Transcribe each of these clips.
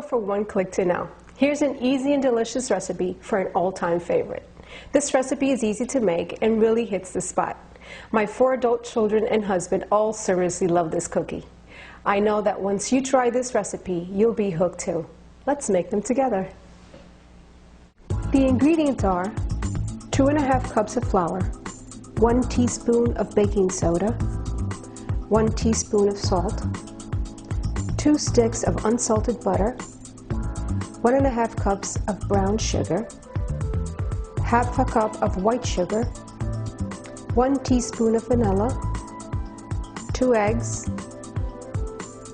for one click to know. Here's an easy and delicious recipe for an all-time favorite. This recipe is easy to make and really hits the spot. My 4 adult children and husband all seriously love this cookie. I know that once you try this recipe, you'll be hooked too. Let's make them together. The ingredients are 2½ cups of flour, 1 teaspoon of baking soda, 1 teaspoon of salt, 2 sticks of unsalted butter, 1½ cups of brown sugar, ½ a cup of white sugar, 1 teaspoon of vanilla, 2 eggs,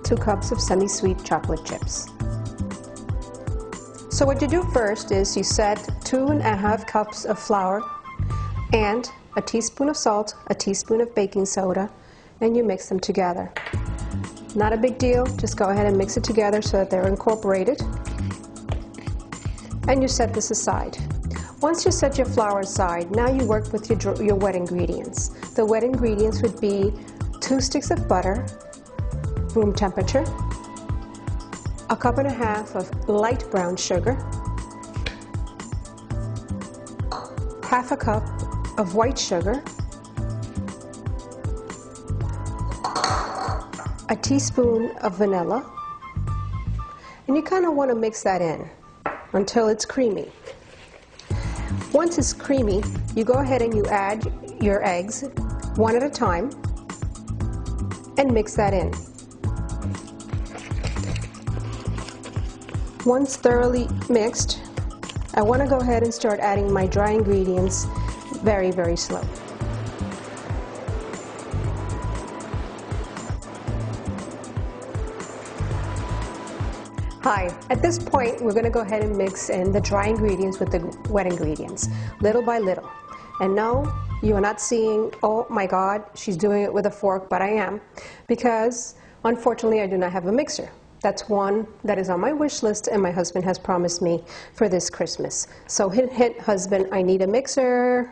2 cups of semi-sweet chocolate chips. So what you do first is you set 2½ cups of flour and a teaspoon of salt, a teaspoon of baking soda, and you mix them together. Not a big deal, just go ahead and mix it together so that they're incorporated. And you set this aside. Once you set your flour aside, now you work with your wet ingredients. The wet ingredients would be 2 sticks of butter, room temperature, 1½ cup of light brown sugar, ½ a cup of white sugar, a teaspoon of vanilla, and you kind of want to mix that in until it's creamy. Once it's creamy, you go ahead and you add your eggs one at a time and mix that in. Once thoroughly mixed, I want to go ahead and start adding my dry ingredients very, very slow. Hi, at this point we're going to go ahead and mix in the dry ingredients with the wet ingredients, little by little. And no, you are not seeing, oh my God, she's doing it with a fork, but I am, because unfortunately I do not have a mixer. That's one that is on my wish list and my husband has promised me for this Christmas. So hint, hint, husband, I need a mixer.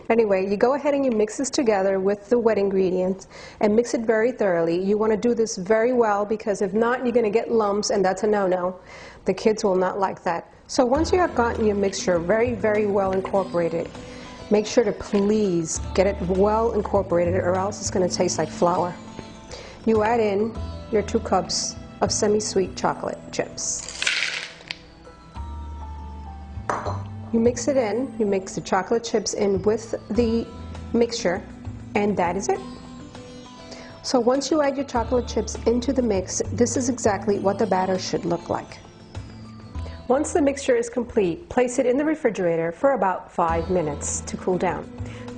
Anyway, you go ahead and you mix this together with the wet ingredients and mix it very thoroughly. You want to do this very well because if not, you're going to get lumps and that's a no-no. The kids will not like that. So once you have gotten your mixture very, very well incorporated, make sure to please get it well incorporated or else it's going to taste like flour. You add in your 2 cups of semi-sweet chocolate chips. You mix it in, you mix the chocolate chips in with the mixture, and that is it. So once you add your chocolate chips into the mix, this is exactly what the batter should look like. Once the mixture is complete, place it in the refrigerator for about 5 minutes to cool down.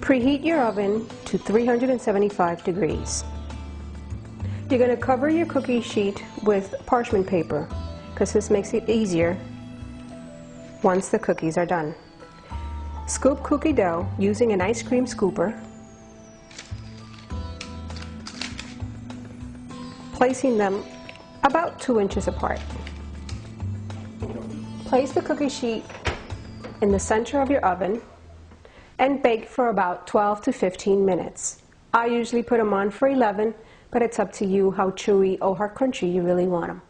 Preheat your oven to 375 degrees. You're going to cover your cookie sheet with parchment paper because this makes it easier once the cookies are done. Scoop cookie dough using an ice cream scooper, placing them about 2 inches apart. Place the cookie sheet in the center of your oven and bake for about 12 to 15 minutes. I usually put them on for 11, but it's up to you how chewy or how crunchy you really want them.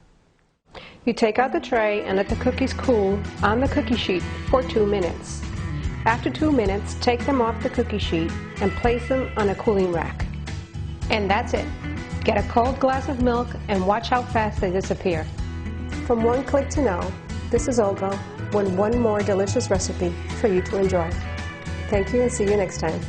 You take out the tray and let the cookies cool on the cookie sheet for 2 minutes. After 2 minutes, take them off the cookie sheet and place them on a cooling rack. And that's it. Get a cold glass of milk and watch how fast they disappear. From one click to know, this is Olga with one more delicious recipe for you to enjoy. Thank you and see you next time.